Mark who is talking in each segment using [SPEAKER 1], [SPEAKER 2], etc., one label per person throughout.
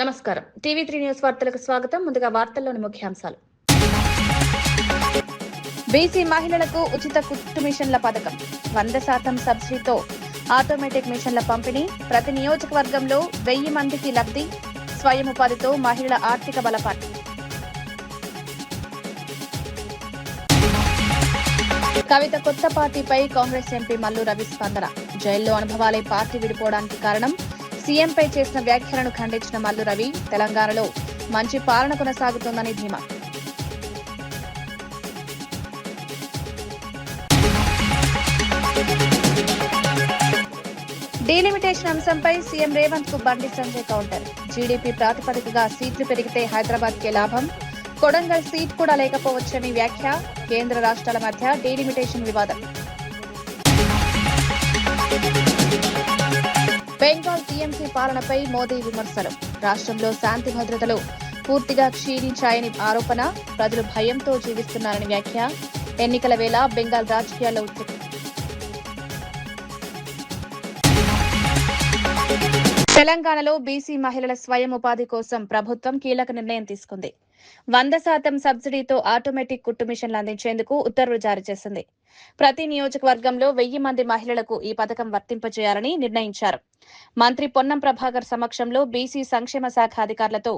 [SPEAKER 1] నమస్కారం. టీవీ3 న్యూస్ వార్తలకు స్వాగతం. ముందుగా వార్తల్లోని ముఖ్యాంశాలు. బీసీ మహిళలకు ఉచిత కుట్టు మిషన్ల పథకం, 100% సబ్సిడీతో ఆటోమేటిక్ మిషన్ల పంపిణీ, ప్రతి నియోజకవర్గంలో 1000 మందికి లబ్ధి, స్వయం ఉపాధితో మహిళల ఆర్థిక బలపాటు. కవిత కొత్త పార్టీపై కాంగ్రెస్ ఎంపీ మల్లు రవి స్పందన. జైల్లో అనుభవాలే పార్టీ విడిపోవడానికి కారణం. సీఎంపై చేసిన వ్యాఖ్యలను ఖండించిన మల్లు రవి, తెలంగాణలో మంచి పాలన కొనసాగుతోందని ధీమా. డీలిమిటేషన్ అంశంపై సీఎం రేవంత్ కు బండి సంజయ్ కౌంటర్. జీడీపీ ప్రాతిపదికగా సీట్లు పెరిగితే హైదరాబాద్ కే లాభం, కొడంగల్ సీట్ కూడా లేకపోవచ్చని వ్యాఖ్య. కేంద్ర రాష్ట్రాల మధ్య డీలిమిటేషన్ వివాదం. బెంగాల్ టీఎంసీ పాలనపై మోదీ విమర్శలు. రాష్ట్రంలో శాంతి భద్రతలు పూర్తిగా క్షీణించాయని ఆరోపణ. ప్రజలు భయంతో జీవిస్తున్నారని వ్యాఖ్య. ఎన్నికల వేళ బెంగాల్ రాజకీయాల్లో ఉద్రిక్తత. తెలంగాణలో బీసీ మహిళల స్వయం ఉపాధి కోసం ప్రభుత్వం కీలక నిర్ణయం తీసుకుంది. 100% సబ్సిడీతో ఆటోమేటిక్ కుట్టు మిషన్లు అందించేందుకు ఉత్తర్వులు జారీ చేసింది. ప్రతి నియోజకవర్గంలో 1000 మంది మహిళలకు ఈ పథకం వర్తింపజేయాలని నిర్ణయించారు. మంత్రి పొన్నం ప్రభాకర్ సమక్షంలో బీసీ సంక్షేమ శాఖ అధికారులతో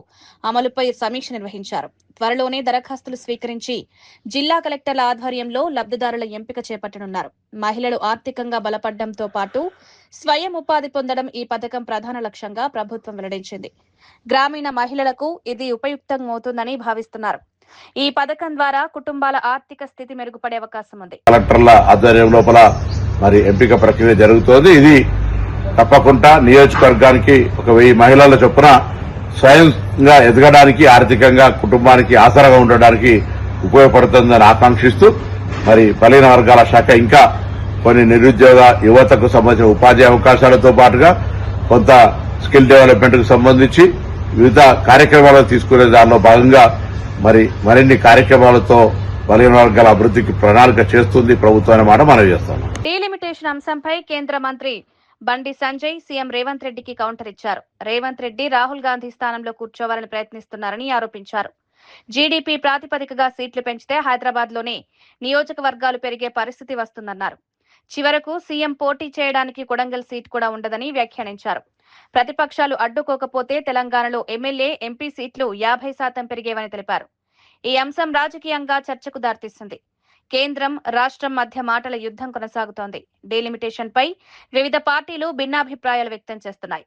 [SPEAKER 1] అమలుపై సమీక్ష నిర్వహించారు. త్వరలోనే దరఖాస్తులు స్వీకరించి జిల్లా కలెక్టర్ల ఆధ్వర్యంలో లబ్దిదారుల ఎంపిక చేపట్టనున్నారు. మహిళలు ఆర్థికంగా బలపడడంతో పాటు స్వయం ఉపాధి పొందడం ఈ పథకం ప్రధాన లక్ష్యంగా ప్రభుత్వం వెల్లడించింది. గ్రామీణ మహిళలకు ఇది ఉపయుక్తమవుతుందని భావిస్తున్నారు. ఈ పథకం ద్వారా కుటుంబాల ఆర్థిక స్థితి మెరుగుపడే అవకాశం ఉంది.
[SPEAKER 2] కలెక్టర్ల ఆధ్వర్యం లోపల మరి ఎంపిక ప్రక్రియ జరుగుతోంది. ఇది తప్పకుండా నియోజకవర్గానికి ఒక 1000 మహిళల చొప్పున స్వయంగా ఎదగడానికి, ఆర్థికంగా కుటుంబానికి ఆసరాగా ఉండడానికి ఉపయోగపడుతుందని ఆకాంక్షిస్తూ మరి బలహీన వర్గాల శాఖ ఇంకా కొన్ని నిరుద్యోగ యువతకు సంబంధించిన ఉపాధి అవకాశాలతో పాటుగా కొంత స్కిల్ డెవలప్మెంట్ కు సంబంధించి వివిధ కార్యక్రమాలు తీసుకునే దానిలో భాగంగా మరిన్ని కార్యక్రమాలతో బలహీన వర్గాల అభివృద్ధికి ప్రణాళిక చేస్తుంది ప్రభుత్వం అనే మాట మనం చేస్తాం.
[SPEAKER 1] డీలిమిటేషన్ అంశంపై కేంద్ర మంత్రి బండి సంజయ్ సీఎం రేవంత్ రెడ్డికి కౌంటర్ ఇచ్చారు. రేవంత్ రెడ్డి రాహుల్ గాంధీ స్థానంలో కూర్చోవాలని ప్రయత్నిస్తున్నారని ఆరోపించారు. జీడీపీ ప్రాతిపదికగా సీట్లు పెంచితే హైదరాబాద్ లోనే నియోజకవర్గాలు పెరిగే పరిస్థితి వస్తుందన్నారు. చివరకు సీఎం పోటీ చేయడానికి కొడంగల్ సీట్ కూడా ఉండదని వ్యాఖ్యానించారు. ప్రతిపక్షాలు అడ్డుకోకపోతే తెలంగాణలో ఎమ్మెల్యే, ఎంపీ సీట్లు 50% పెరిగేవని తెలిపారు. ఈ అంశం రాజకీయంగా చర్చకు దారితీస్తుంది. కేంద్రం, రాష్ట్రం మధ్య మాటల యుద్ధం కొనసాగుతోంది. డీలిమిటేషన్ పై వివిధ పార్టీలు భిన్నాభిప్రాయాలు వ్యక్తం చేస్తున్నాయి.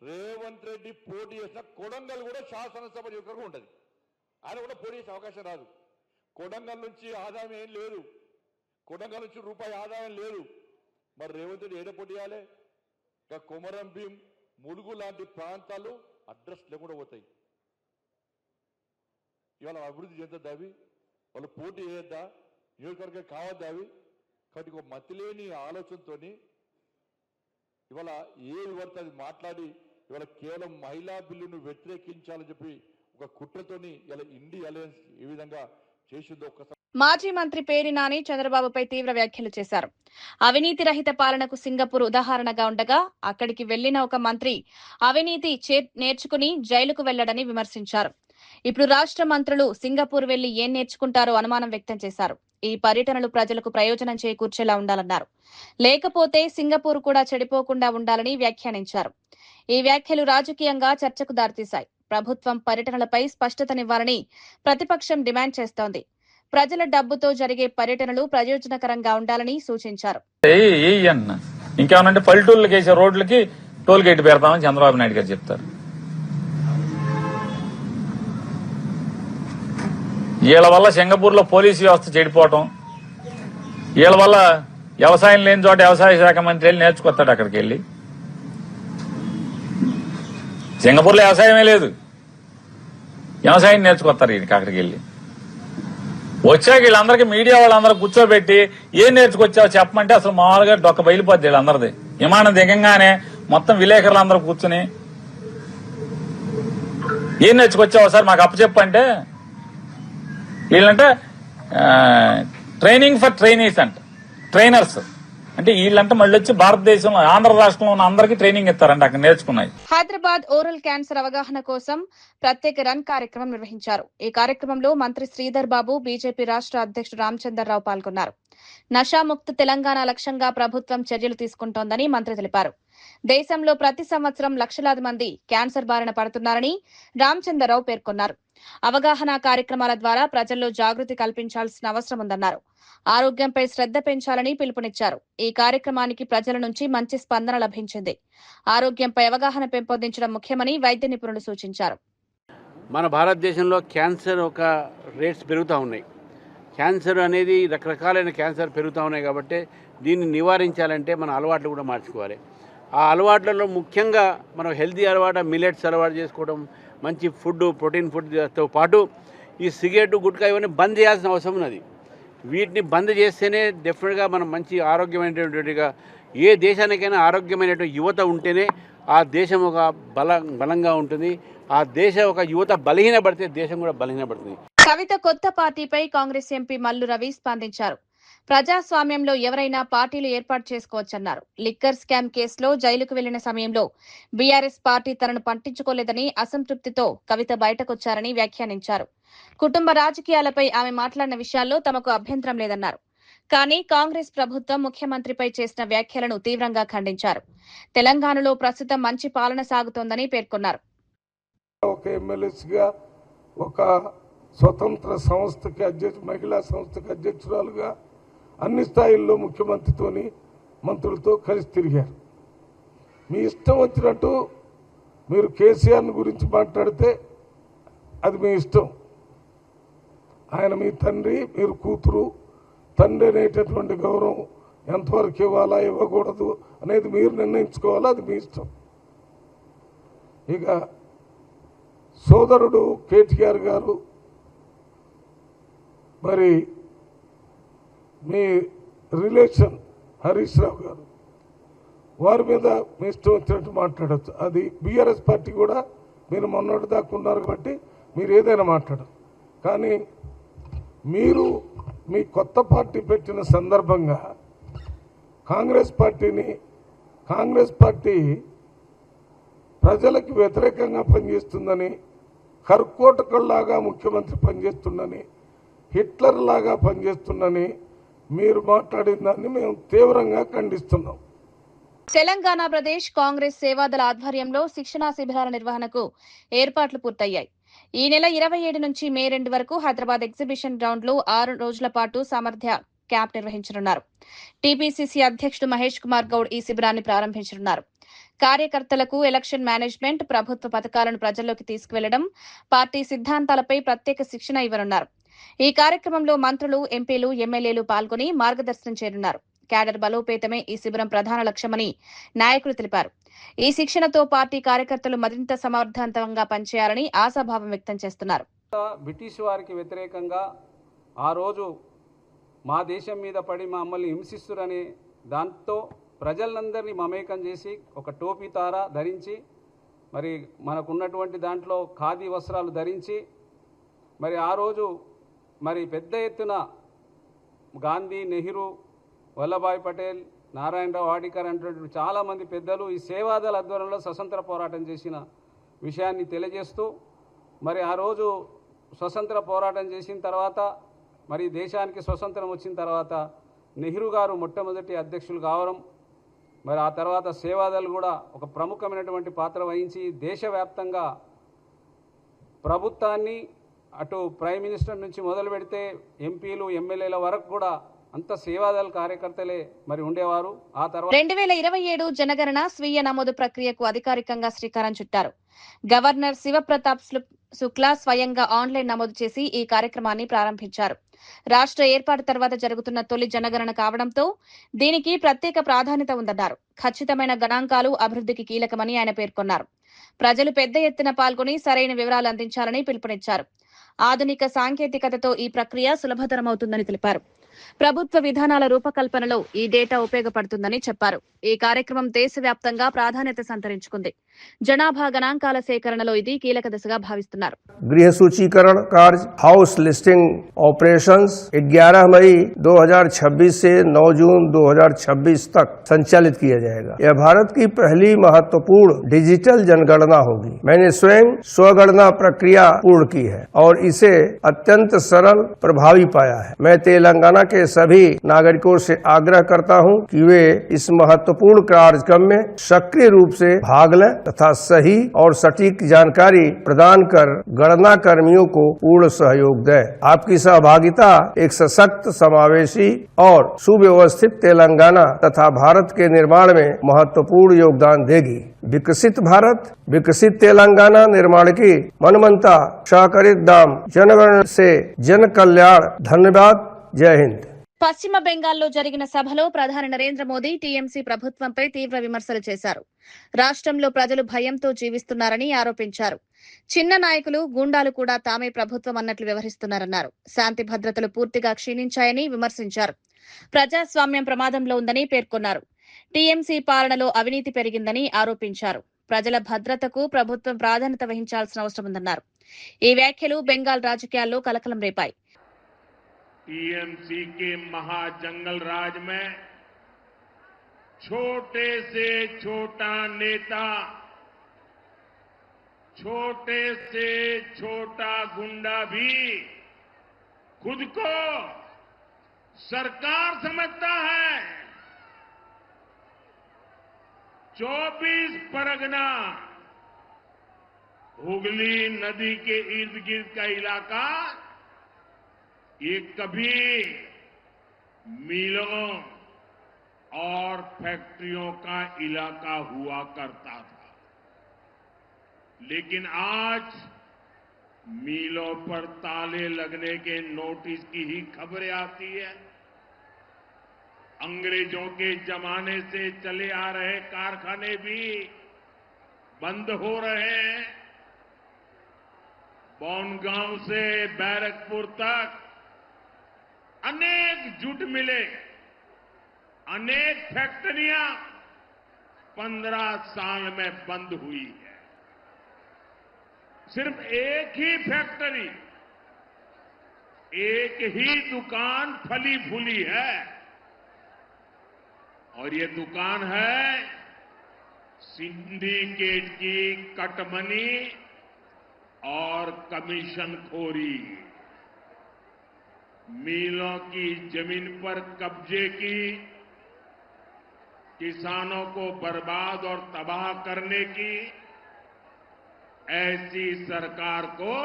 [SPEAKER 3] రేవంత్ రెడ్డి పోటీ చేసిన కొడంగల్ కూడా శాసనసభ నియోజకవర్గం ఉంటుంది. ఆయన కూడా పోటీ చేసే అవకాశం రాదు. కొడంగల్ నుంచి ఆదాయం ఏం లేదు, కొడంగల్ నుంచి రూపాయి ఆదాయం లేదు. మరి రేవంత్ రెడ్డి ఏడ పోటీ చేయాలి? ఇక కొమరం భీం, ములుగు లాంటి ప్రాంతాలు అడ్రస్ లేకుండా పోతాయి. ఇవాళ అభివృద్ధి చెందద్దా అవి? వాళ్ళు పోటీ చేయొద్దా? నియోజకవర్గం కావద్దా అవి? కాబట్టి ఒక మతిలేని ఆలోచనతో ఇవాళ ఏది పడితే అది మాట్లాడి ఇవాళ కేవలం మహిళా బిల్లును వ్యతిరేకించాలని చెప్పి ఒక కుట్రతోని ఇలా ఇండి అలయన్స్ ఈ విధంగా చేసిందో ఒక్కసారి.
[SPEAKER 1] మాజీ మంత్రి పేర్ని నాని చంద్రబాబుపై తీవ్ర వ్యాఖ్యలు చేశారు. అవినీతి రహిత పాలనకు సింగపూర్ ఉదాహరణగా ఉండగా అక్కడికి వెళ్లిన ఒక మంత్రి అవినీతి నేర్చుకుని జైలుకు వెళ్లడని విమర్శించారు. ఇప్పుడు రాష్ట్ర మంత్రులు సింగపూర్ వెళ్లి ఏం నేర్చుకుంటారో అనుమానం వ్యక్తం చేశారు. ఈ పర్యటనలు ప్రజలకు ప్రయోజనం చేకూర్చేలా ఉండాలన్నారు. లేకపోతే సింగపూర్ కూడా చెడిపోకుండా ఉండాలని వ్యాఖ్యానించారు. ఈ వ్యాఖ్యలు రాజకీయంగా చర్చకు దారితీశాయి. ప్రభుత్వం పర్యటనలపై స్పష్టతనివ్వాలని ప్రతిపక్షం డిమాండ్ చేస్తోంది. ప్రజల డబ్బుతో జరిగే పర్యటనలు ప్రయోజనకరంగా ఉండాలని సూచించారు.
[SPEAKER 4] ఇంకేమనంటే పల్లెటూళ్ళకి వేసే రోడ్లకి టోల్ గేట్ పెడతామని చంద్రబాబు నాయుడు గారు చెప్తారు. వీళ్ళ వల్ల సింగపూర్ లో పోలీసు వ్యవస్థ చెడిపోవటం, వీళ్ళ వల్ల వ్యవసాయం లేని చోట వ్యవసాయ శాఖ మంత్రి వెళ్ళి నేర్చుకొస్తాడు. అక్కడికి వెళ్ళి సింగపూర్ లో వ్యవసాయమే లేదు, వ్యవసాయం నేర్చుకొస్తారు. వీళ్ళకి అక్కడికి వెళ్ళి వచ్చాక వీళ్ళందరికీ మీడియా వాళ్ళందరూ కూర్చోబెట్టి ఏం నేర్చుకొచ్చావో చెప్పమంటే అసలు మామూలుగా డొక్క బయలుపోద్ది. వీళ్ళందరిది విమానం దిగంగానే మొత్తం విలేకరులు అందరూ కూర్చుని ఏం నేర్చుకొచ్చావో సార్ మాకు అప్పచెప్పంటే వీళ్ళంటే ట్రైనింగ్ ఫర్ ట్రైనీస్ అంట, ట్రైనర్స్ అంటే వీళ్ళంటే మళ్ళీ వచ్చి భారతదేశంలో ఆంధ్ర రాష్ట్రంలో ఉన్న అందరికీ ట్రైనింగ్ ఇస్తారండి అక్కడ నేర్చుకున్నాయి.
[SPEAKER 1] హైదరాబాద్ ఓరల్ క్యాన్సర్ అవగాహన కోసం ప్రత్యేక రన్ కార్యక్రమం నిర్వహించారు. ఈ కార్యక్రమంలో మంత్రి శ్రీధర్ బాబు, బీజేపీ రాష్ట్ర అధ్యక్షుడు రామచంద్రరావు పాల్గొన్నారు. నషాముక్త తెలంగాణ లక్ష్యంగా ప్రభుత్వం చర్యలు తీసుకుంటోందని మంత్రి తెలిపారు. దేశంలో ప్రతి సంవత్సరం లక్షలాది మంది క్యాన్సర్ బారిన పడుతున్నారని రామచంద్రరావు పేర్కొన్నారు. అవగాహన కార్యక్రమాల ద్వారా ప్రజల్లో జాగృతి కల్పించాల్సిన అవసరం ఉందన్నారు. ఆరోగ్యంపై శ్రద్ధ పెంచాలని పిలుపునిచ్చారు. ఈ కార్యక్రమానికి ప్రజల నుంచి మంచి స్పందన లభించింది. ఆరోగ్యంపై అవగాహన పెంపొందించడం ముఖ్యమని వైద్య నిపుణులు సూచించారు.
[SPEAKER 5] మన భారతదేశంలో క్యాన్సర్ ఒక రేట్స్ పెరుగుతూ ఉన్నాయి. క్యాన్సర్ అనేది రకరకాలైన క్యాన్సర్ పెరుగుతూ ఉన్నాయి కాబట్టి దీన్ని నివారించాలంటే మన అలవాట్లు కూడా మార్చుకోవాలి. ఆ అలవాట్లలో ముఖ్యంగా మనం హెల్తీ అలవాటు, మిల్లెట్స్ అలవాటు చేసుకోవడం, మంచి ఫుడ్, ప్రోటీన్ ఫుడ్తో పాటు ఈ సిగరెట్, గుట్కా ఇవన్నీ బంద్ చేయాల్సిన అవసరం ఉన్నది. వీటిని బంద్ చేస్తేనే డెఫినెట్గా మనం మంచి ఆరోగ్యమైనటువంటిగా, ఏ దేశానికైనా ఆరోగ్యమైనటువంటి యువత ఉంటేనే ఆ దేశం ఒక బలంగా ఉంటుంది. ఆ దేశ ఒక యువత బలహీనపడితే దేశం కూడా బలహీనపడుతుంది.
[SPEAKER 1] కవిత కొత్త పార్టీపై కాంగ్రెస్ ఎంపీ మల్లు రవి స్పందించారు. ప్రజాస్వామ్యంలో ఎవరైనా పార్టీలు ఏర్పాటు చేసుకోవచ్చన్నారు. లిక్కర్ స్కామ్ కేసులో జైలుకు వెళ్లిన సమయంలో బీఆర్ఎస్ పార్టీ తనను పట్టించుకోలేదని అసంతృప్తితో కవిత బయటకొచ్చారని వ్యాఖ్యానించారు. కుటుంబ రాజకీయాలపై ఆమె మాట్లాడిన విషయాల్లో తమకు అభ్యంతరం లేదన్నారు. కానీ కాంగ్రెస్ ప్రభుత్వం ముఖ్యమంత్రిపై చేసిన వ్యాఖ్యలను తీవ్రంగా ఖండించారు. తెలంగాణలో ప్రస్తుతం మంచి పాలన సాగుతోందని పేర్కొన్నారు.
[SPEAKER 6] ఒక ఎమ్మెల్యేగా, ఒక స్వతంత్ర సంస్థకి మహిళా సంస్థకి అధ్యక్షురాలుగా అన్ని స్థాయిల్లో ముఖ్యమంత్రితోని మంత్రులతో కలిసి తిరిగారు. మీ ఇష్టం వచ్చినట్టు మీరు కేసీఆర్ని గురించి మాట్లాడితే అది మీ ఇష్టం. ఆయన మీ తండ్రి, మీరు కూతురు. తండ్రి అనేటటువంటి గౌరవం ఎంతవరకు ఇవ్వాలా, ఇవ్వకూడదు అనేది మీరు నిర్ణయించుకోవాలా, అది మీ ఇష్టం. ఇక సోదరుడు కేటీఆర్ గారు, మరి మీ రిలేషన్ హరీష్ రావు గారు, వారి మీద మీ ఇష్టం వచ్చినట్టు మాట్లాడచ్చు. అది బీఆర్ఎస్ పార్టీ కూడా మీరు మొన్నటి దాకా ఉన్నారు కాబట్టి మీరు ఏదైనా మాట్లాడరు. కానీ మీరు మీ కొత్త పార్టీ పెట్టిన సందర్భంగా కాంగ్రెస్ పార్టీ ప్రజలకు వ్యతిరేకంగా పనిచేస్తుందని, కర్కోటకుల్లాగా ముఖ్యమంత్రి పనిచేస్తుందని, హిట్లర్ లాగా పనిచేస్తుందని మీరు మాట్లాడిన దాన్ని మేము తీవ్రంగా ఖండిస్తున్నాం.
[SPEAKER 1] తెలంగాణ ప్రదేశ్ కాంగ్రెస్ సేవాదళ ఆధ్వర్యంలో శిక్షణా శిబిరాల నిర్వహణకు ఏర్పాట్లు పూర్తయ్యాయి. ఈ నెల 27 నుంచి మే 2 వరకు హైదరాబాద్ ఎగ్జిబిషన్ గ్రౌండ్ లో 6 రోజుల పాటు సామర్థ్య క్యాంప్ నిర్వహించనున్నారు. టీపీసీసీ అధ్యక్షుడు మహేష్ కుమార్ గౌడ్ ఈ శిబిరాన్ని ప్రారంభించనున్నారు. కార్యకర్తలకు ఎలక్షన్ మేనేజ్మెంట్, ప్రభుత్వ పథకాలను ప్రజల్లోకి తీసుకువెళ్లడం, పార్టీ సిద్ధాంతాలపై ప్రత్యేక శిక్షణ ఇవ్వనున్నారు. ఈ కార్యక్రమంలో మంత్రులు, ఎంపీలు, ఎమ్మెల్యేలు పాల్గొని మార్గదర్శనం చేయనున్నారు. క్యాడర్ బలోపేతమే ఈ శిబిరం ప్రధాన లక్ష్యమని నాయకులు తెలిపారు. ఈ శిక్షణతో పార్టీ కార్యకర్తలు మరింత సమర్థవంతంగా పనిచేయాలని ఆశాభావం వ్యక్తం చేస్తున్నారు.
[SPEAKER 7] బ్రిటిష్ వారికి వ్యతిరేకంగా ఆ రోజు మా దేశం మీద పడి మమ్మల్ని హింసిస్తురనే దాంతో ప్రజలందరినీ మమేకం చేసి ఒక టోపీ తార ధరించి, మరి మనకున్నటువంటి దాంట్లో ఖాదీ వస్త్రాలు ధరించి, మరి ఆ రోజు మరి పెద్ద ఎత్తున గాంధీ, నెహ్రూ, వల్లభాయ్ పటేల్, నారాయణరావు వాడికర్ అనేటువంటి చాలామంది పెద్దలు ఈ సేవాదళ ఆధ్వర్యంలో స్వతంత్ర పోరాటం చేసిన విషయాన్ని తెలియజేస్తూ, మరి ఆ రోజు స్వతంత్ర పోరాటం చేసిన తర్వాత, మరి దేశానికి స్వతంత్రం వచ్చిన తర్వాత నెహ్రూ గారు మొట్టమొదటి అధ్యక్షులు కావడం, మరి ఆ తర్వాత సేవాదళ్ కూడా ఒక ప్రముఖమైనటువంటి పాత్ర వహించి దేశవ్యాప్తంగా ప్రభుత్వాన్ని, అటు ప్రైమ్ మినిస్టర్ నుంచి మొదలు పెడితే ఎంపీలు, ఎమ్మెల్యేల వరకు కూడా అంత సేవాదళ కార్యకర్తలే మరి ఉండేవారు. ఆ తర్వాత
[SPEAKER 1] 2027 జనగణన స్వీయ నమోదు ప్రక్రియకు అధికారికంగా శ్రీకారం చుట్టారు. గవర్నర్ శివప్రతాప్ శుక్లా స్వయంగా ఆన్లైన్ నమోదు చేసి ఈ కార్యక్రమాన్ని ప్రారంభించారు. రాష్ట్ర ఏర్పాటు తర్వాత జరుగుతున్న తొలి జనగణన కావడంతో దీనికి ప్రత్యేక ప్రాధాన్యత ఉందన్నారు. ఖచ్చితమైన గణాంకాలు అభివృద్ధికి కీలకమని ఆయన పేర్కొన్నారు. ప్రజలు పెద్ద ఎత్తున పాల్గొని సరైన వివరాలు అందించాలని పిలుపునిచ్చారు. ఆధునిక సాంకేతికతతో ఈ ప్రక్రియ సులభతరమవుతుందని తెలిపారు. ప్రభుత్వ విధానాల రూపకల్పనలో ఈ డేటా ఉపయోగపడుతుందని చెప్పారు. ఈ కార్యక్రమం దేశవ్యాప్తంగా ప్రాధాన్యత సంతరించుకుంది. జనాభా గణాంకాల సేకరణలో ఇది కీలక దశగా భావిస్తున్నారు.
[SPEAKER 8] गृह सूचीकरण कार्य हाउस लिस्टिंग ऑपरेशंस 11 मई 2026 से 9 जून 2026 तक संचालित किया जाएगा। यह भारत की पहली महत्वपूर्ण डिजिटल जनगणना होगी। मैंने स्वयं स्वगणना प्रक्रिया पूर्ण की है और इसे अत्यंत सरल प्रभावी पाया है। मैं तेलंगाना के सभी नागरिकों से आग्रह करता हूं कि वे इस महत्वपूर्ण कार्यक्रम में सक्रिय रूप से भाग लें तथा सही और सटीक जानकारी प्रदान कर गणना कर्मियों को पूर्ण सहयोग दें। आपकी सहभागिता एक सशक्त, समावेशी और सुव्यवस्थित तेलंगाना तथा भारत के निर्माण में महत्वपूर्ण योगदान देगी। विकसित भारत, विकसित तेलंगाना निर्माण की मनमंता सहकारित दाम जनगण से जन कल्याण। धन्यवाद। जय हिंद।
[SPEAKER 1] పశ్చిమ బెంగాల్లో జరిగిన సభలో ప్రధాని నరేంద్ర మోదీ టీఎంసీ ప్రభుత్వంపై తీవ్ర విమర్శలు చేశారు. రాష్ట్రంలో ప్రజలు భయంతో జీవిస్తున్నారని ఆరోపించారు. చిన్న నాయకులు, గూండాలు కూడా తామే ప్రభుత్వం అన్నట్లు వ్యవహరిస్తున్నారన్నారు. శాంతి భద్రతలు పూర్తిగా క్షీణించాయని విమర్శించారు. ప్రజాస్వామ్యం ప్రమాదంలో ఉందని పేర్కొన్నారు. టీఎంసీ పాలనలో అవినీతి పెరిగిందని ఆరోపించారు. ప్రజల భద్రతకు ప్రభుత్వం ప్రాధాన్యత వహించాల్సిన అవసరం ఉందన్నారు. ఈ వ్యాఖ్యలు బెంగాల్ రాజకీయాల్లో కలకలం రేపాయి.
[SPEAKER 9] टीएमसी के महाजंगल राज में छोटे से छोटा नेता, छोटे से छोटा गुंडा भी खुद को सरकार समझता है। 24 परगना हुगली नदी के इर्द गिर्द का इलाका ये कभी मिलों और फैक्ट्रियों का इलाका हुआ करता था, लेकिन आज मिलों पर ताले लगने के नोटिस की ही खबरें आती है। अंग्रेजों के जमाने से चले आ रहे कारखाने भी बंद हो रहे हैं। बोनगांव से बैरकपुर तक अनेक जूट मिले, अनेक फैक्ट्रियां 15 साल में बंद हुई है। सिर्फ एक ही फैक्ट्री, एक ही दुकान फली फूली है और ये दुकान है सिंडिकेट की कटमनी और कमीशनखोरी। मिलों की जमीन पर कब्जे की, किसानों को बर्बाद और तबाह करने की ऐसी सरकार को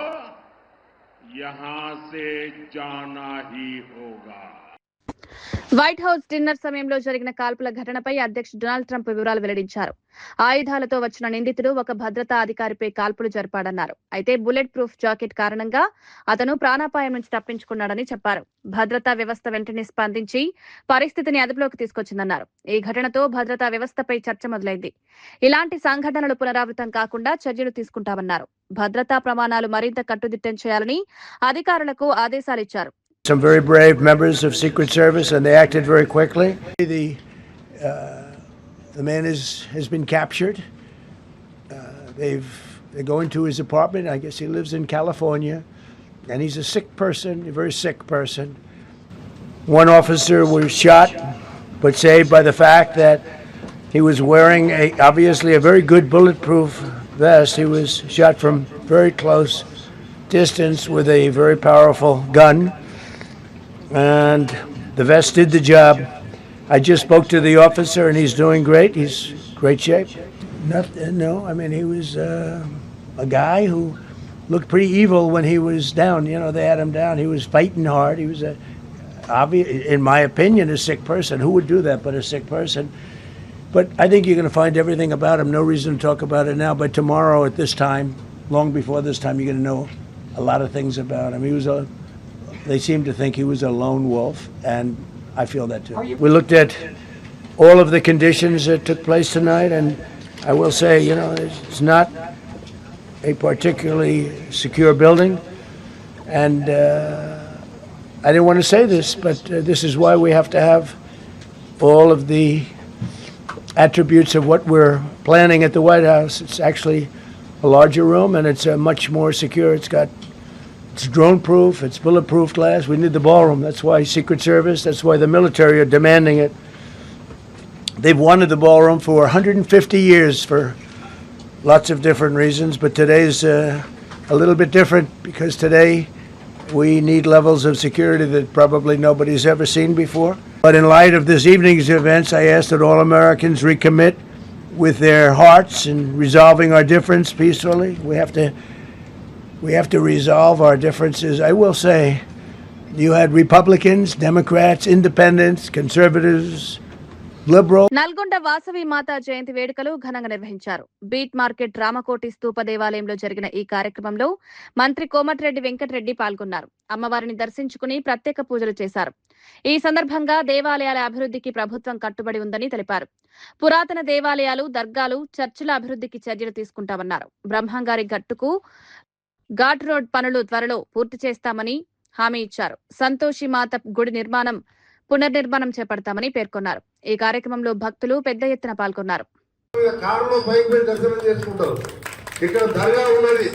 [SPEAKER 9] यहां से जाना ही होगा।
[SPEAKER 1] వైట్ హౌస్ డిన్నర్ సమయంలో జరిగిన కాల్పుల ఘటనపై అధ్యక్షుడు డొనాల్డ్ ట్రంప్ వివరాలు వెల్లడించారు. ఆయుధాలతో వచ్చిన నిందితుడు ఒక భద్రతా అధికారిపై కాల్పులు జరిపాడన్నారు. అయితే బుల్లెట్ ప్రూఫ్ జాకెట్ కారణంగా అతను ప్రాణాపాయం నుంచి తప్పించుకున్నాడని చెప్పారు. భద్రతా వ్యవస్థ వెంటనే స్పందించి పరిస్థితిని అదుపులోకి తీసుకొచ్చిందన్నారు. ఈ ఘటనతో భద్రతా వ్యవస్థపై చర్చ మొదలైంది. ఇలాంటి సంఘటనలు పునరావృతం కాకుండా చర్యలు తీసుకుంటామన్నారు. భద్రతా ప్రమాణాలు మరింత కట్టుదిట్టం చేయాలని అధికారులకు ఆదేశాలిచ్చారు.
[SPEAKER 10] Some very brave members of Secret Service, and they acted very quickly. The man has been captured. They're going to his apartment. I guess he lives in California, and he's a sick person, a very sick person. One officer was shot, but saved by the fact that he was wearing obviously a very good bulletproof vest. He was shot from very close distance with a very powerful gun. And the vest did the job. I just spoke to the officer, and he's doing great. He's great shape. No, I mean, he was a guy who looked pretty evil when he was down. You know, they had him down. He was fighting hard. He was in my opinion, a sick person. Who would do that but a sick person? But I think you're going to find everything about him. No reason to talk about it now. But tomorrow at this time, long before this time, you're going to know a lot of things about him. They seem to think he was a lone wolf, and I feel that too. We looked at all of the conditions that took place tonight, and I will say, you know, it's not a particularly secure building, and I didn't want to say this, but this is why we have to have all of the attributes of what we're planning at the White House. It's actually a larger room, and it's much more secure. It's drone-proof, it's bulletproof glass. We need the ballroom. That's why Secret Service, that's why the military are demanding it. They've wanted the ballroom for 150 years for lots of different reasons, but today's a little bit different because today we need levels of security that probably nobody's ever seen before. But in light of this evening's events, I ask that all Americans recommit with their hearts in resolving our difference peacefully. We have to resolve our differences. I will say, you had Republicans, Democrats, Independents, Conservatives, Liberal.
[SPEAKER 1] Nalgonda Vasavi మాత జయంతి వేడుకలు ఘనంగా నిర్వహించారు. Beat market Ramakoti Stupa దేవాలయంలో జరిగిన ఈ కార్యక్రమంలో మంత్రి కోమటిరెడ్డి వెంకటరెడ్డి పాల్గొన్నారు. అమ్మవారిని దర్శించుకుని ప్రత్యేక పూజలు చేశారు. ఈ సందర్భంగా దేవాలయాల అభివృద్ధికి ప్రభుత్వం కట్టుబడి ఉందని తెలిపారు. పురాతన దేవాలయాలు, దర్గాలు, చర్చిల అభివృద్ధికి చర్యలు తీసుకుంటామన్నారు. బ్రహ్మంగారి గట్టుకు ఘాట్ రోడ్ పనులు త్వరలో పూర్తి చేస్తామని హామీ ఇచ్చారు. సంతోషి మాత గుడి పునర్నిర్మాణం చేపడతామని పేర్కొన్నారు. ఈ కార్యక్రమంలో భక్తులు పెద్ద ఎత్తున పాల్గొన్నారు.
[SPEAKER 6] కారులో బైక్ మీద దర్శనం చేసుకుంటారు. ఇక్కడ దర్గా ఉన్నది.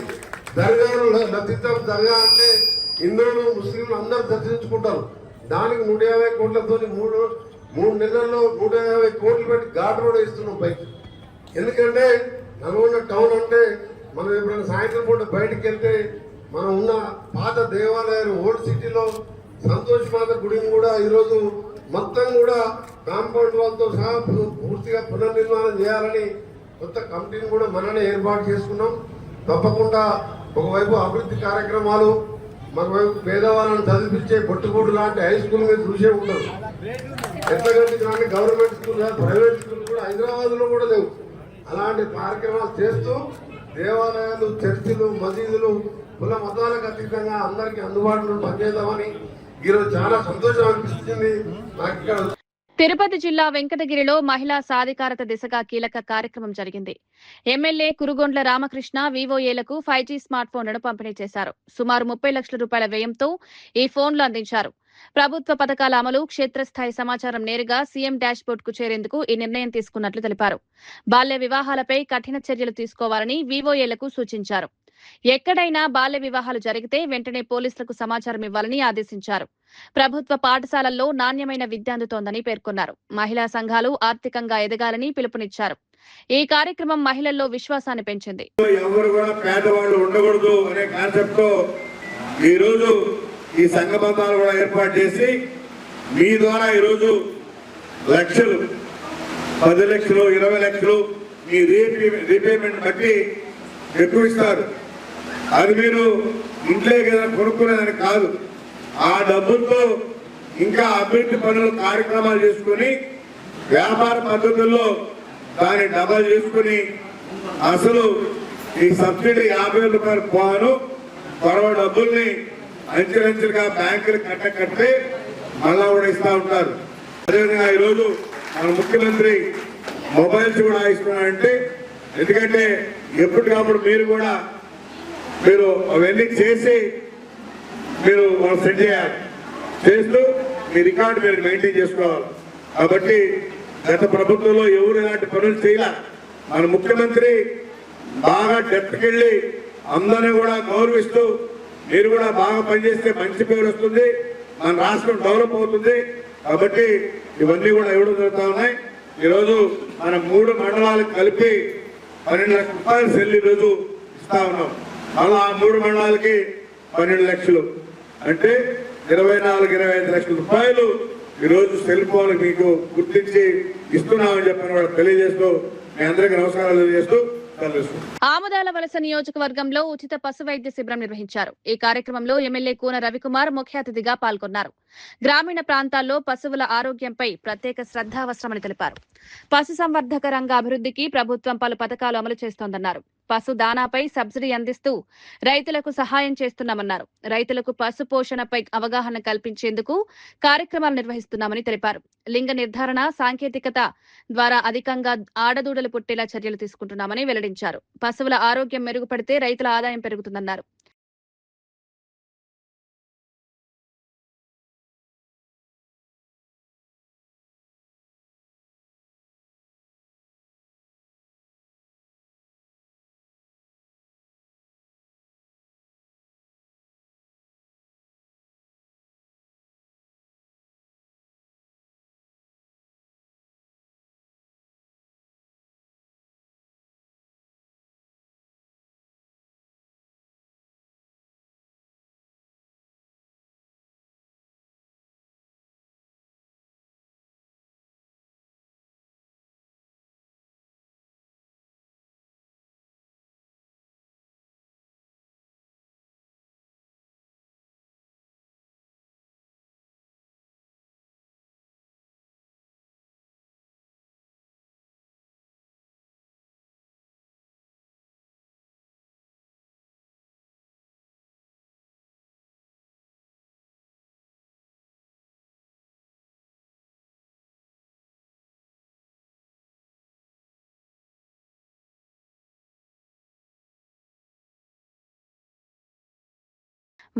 [SPEAKER 6] దర్గాను లతితం దర్గా అంటే హిందువులు, ముస్లింలు అందరూ దర్శించుకుంటారు. దానికి 150 కోట్లతో మూడు నెలల్లో 150 కోట్లు పెట్టి ఘాట్ రోడ్ వేస్తున్నాం పైకి. ఎందుకంటే నల్గొండ టౌన్ అంటే మనం ఎప్పుడైనా సాయంత్రం పూట బయటకు వెళ్తే మనం ఉన్న పాత దేవాలయాలు ఓల్డ్ సిటీలో సంతోష్ మాత గుడిని కూడా ఈరోజు మొత్తం కూడా కాంపౌండ్ వాళ్ళతో సహా పూర్తిగా పునర్నిర్మాణం చేయాలని కొత్త కమిటీని కూడా మననే ఏర్పాటు చేసుకున్నాం. తప్పకుండా ఒకవైపు అభివృద్ధి కార్యక్రమాలు, మరోవైపు పేదవాళ్ళని చదివించే బొట్టుగూడు లాంటి హై స్కూల్ మీద చూసే ఉండదు. ఎట్లగంటే కానీ గవర్నమెంట్ స్కూల్ కాదు, ప్రైవేట్ స్కూల్ కూడా హైదరాబాద్ లో కూడా లేవు. అలాంటి కార్యక్రమాలు చేస్తూ దేవాలయాలు, చర్చిలు, మసీదులు కుల మతాలకు అతీతంగా అందరికీ అందుబాటులో పనిచేద్దామని ఈరోజు చాలా సంతోషం అనిపిస్తుంది నాకు. ఇక్కడ
[SPEAKER 1] తిరుపతి జిల్లా వెంకటగిరిలో మహిళా సాధికారత దిశగా కీలక కార్యక్రమం జరిగింది. ఎమ్మెల్యే కురుగొండ్ల రామకృష్ణ వివోఏలకు 5G స్మార్ట్ ఫోన్లను పంపిణీ చేశారు. సుమారు 30 లక్షల రూపాయల వ్యయంతో ఈ ఫోన్లు అందించారు. ప్రభుత్వ పథకాల అమలు, క్షేత్రస్థాయి సమాచారం నేరుగా సీఎం డాష్ బోర్డ్ కు చేరేందుకు ఈ నిర్ణయం తీసుకున్నట్లు తెలిపారు. బాల్య వివాహాలపై కఠిన చర్యలు తీసుకోవాలని వివోఏలకు సూచించారు. ఎక్కడైనా బాల్య వివాహాలు జరిగితే వెంటనే పోలీసులకు సమాచారం ఇవ్వాలని ఆదేశించారు. ప్రభుత్వ పాఠశాలల్లో నాణ్యమైన విద్య అందుతోందని పేర్కొన్నారు. మహిళా సంఘాలు ఆర్థికంగా ఎదగాలని పిలుపునిచ్చారు. ఈ కార్యక్రమం మహిళల్లో విశ్వాసాన్ని పెంచింది.
[SPEAKER 6] ఎవరు కూడా పేదవాళ్ళు ఉండకూడదు అనే కాన్సెప్ట్ తో ఈ రోజు ఈ సంఘ బంధాలు కూడా ఏర్పాటు చేసి మీ ద్వారా ఈరోజు లక్షలు, 10 లక్షలు, 20 లక్షలు మీ రీపేమెంట్ బట్టి ఎక్కువ ఇస్తారు. అది మీరు ఇంట్లో ఏదైనా కొనుక్కునేదని కాదు. ఆ డబ్బులతో ఇంకా అభివృద్ధి పనులు కార్యక్రమాలు చేసుకుని వ్యాపార పద్ధతుల్లో దాన్ని డబల్ చేసుకుని అసలు ఈ సబ్సిడీ 50,000 రూపాయలు పోను త్వరవ డబ్బుల్ని అంచెలంచెలుగా బ్యాంకులు కట్టే మళ్ళా కూడా ఇస్తా ఉంటారు. అదేవిధంగా ఈరోజు మన ముఖ్యమంత్రి మొబైల్స్ కూడా ఇస్తున్నారంటే ఎందుకంటే ఎప్పటికప్పుడు మీరు అవన్నీ చేసి మీరు వాళ్ళు సెండ్ చేయాలి. చేస్తూ మీ రికార్డు మీరు మెయింటైన్ చేసుకోవాలి. కాబట్టి గత ప్రభుత్వంలో ఎవరు ఇలాంటి పనులు చేయాల. మన ముఖ్యమంత్రి బాగా డెప్త్కెళ్ళి అందరినీ కూడా గౌరవిస్తూ మీరు కూడా బాగా పనిచేస్తే మంచి పేరు వస్తుంది, మన రాష్ట్రం డెవలప్ అవుతుంది. కాబట్టి ఇవన్నీ కూడా ఇవ్వడం జరుగుతూ ఉన్నాయి. ఈరోజు మనం 3 మండలాలకు కలిపి 12 లక్షల రూపాయలు సెల్ ఈరోజు ఇస్తా ఉన్నాం. మళ్ళా ఆ 3 మండలాలకి 12 లక్షలు అంటే 24-25 లక్షల రూపాయలు ఈరోజు సెల్ ఫోన్ మీకు గుర్తించి ఇస్తున్నామని చెప్పని కూడా తెలియజేస్తూ మీ అందరికీ నమస్కారాలు తెలియజేస్తూ
[SPEAKER 1] ఆముదాల వలస నియోజకవర్గంలో ఉచిత పశు వైద్య శిబిరం నిర్వహించారు. ఈ కార్యక్రమంలో ఎమ్మెల్యే కూన రవికుమార్ ముఖ్య అతిథిగా పాల్గొన్నారు. గ్రామీణ ప్రాంతాల్లో పశువుల ఆరోగ్యంపై ప్రత్యేక శ్రద్ధ అవసరమని తెలిపారు. పశు సంవర్ధక రంగ అభివృద్ధికి ప్రభుత్వం పలు పథకాలు అమలు చేస్తోందన్నారు. పశు దానాపై సబ్సిడీ అందిస్తూ రైతులకు సహాయం చేస్తున్నామన్నారు. రైతులకు పశు పోషణపై అవగాహన కల్పించేందుకు కార్యక్రమాలు నిర్వహిస్తున్నామని తెలిపారు. లింగ నిర్ధారణ సాంకేతికత ద్వారా అధికంగా ఆడదూడలు పుట్టేలా చర్యలు తీసుకుంటున్నామని వెల్లడించారు. పశువుల ఆరోగ్యం మెరుగుపడితే రైతుల ఆదాయం పెరుగుతుందన్నారు.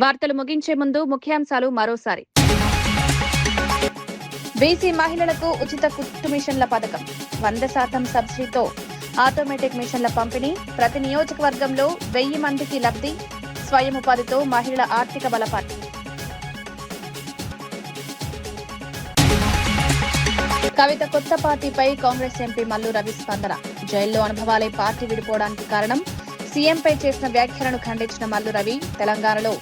[SPEAKER 1] వార్తలు ముగించే ముందు ముఖ్యాంశాలు మరోసారి. బీసీ మహిళలకు ఉచిత కుట్టు మిషన్ల పథకం, 100% సబ్సిడీతో ఆటోమేటిక్ మిషన్ల పంపిణీ, ప్రతి నియోజకవర్గంలో 1000 మందికి లబ్ధి, స్వయం ఉపాధితో మహిళల ఆర్థిక బలపాటు. కవిత కొత్త పార్టీపై కాంగ్రెస్ ఎంపీ మల్లు రవి స్పందన. జైల్లో అనుభవాలే పార్టీ విడిపోవడానికి కారణం. సీఎంపై చేసిన వ్యాఖ్యలను ఖండించిన మల్లు రవి, తెలంగాణలో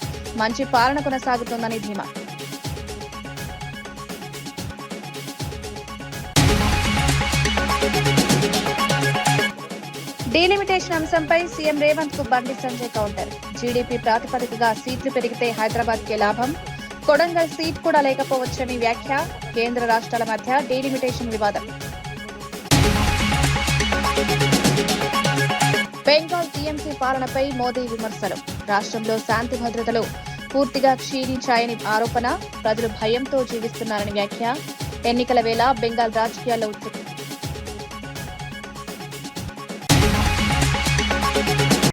[SPEAKER 1] మంచి పాలన కొనసాగుతోందని ధీమా. డీలిమిటేషన్ అంశంపై సీఎం రేవంత్ కు బండి సంజయ్ కౌంటర్. జీడీపీ ప్రాతిపదికగా సీట్లు పెరిగితే హైదరాబాద్ కే లాభం, కొడంగల్ సీట్ కూడా లేకపోవచ్చని వ్యాఖ్య. కేంద్ర రాష్ట్రాల మధ్య డీలిమిటేషన్ వివాదం. బెంగాల్ టీఎంసీ పాలనపై మోదీ విమర్శలు. రాష్ట్రంలో శాంతి భద్రతలు పూర్తిగా క్షీణించాయని ఆరోపణ. ప్రజలు భయంతో జీవిస్తున్నారని వ్యాఖ్య. ఎన్నికల వేళ బెంగాల్ రాజకీయాల్లో ఉద్రిక్తత.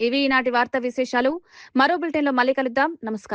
[SPEAKER 1] ఇవి ఈనాటి వార్తా విశేషాలు. మరో బులెటిన్లో మళ్ళీ కలుద్దాం. నమస్కారం.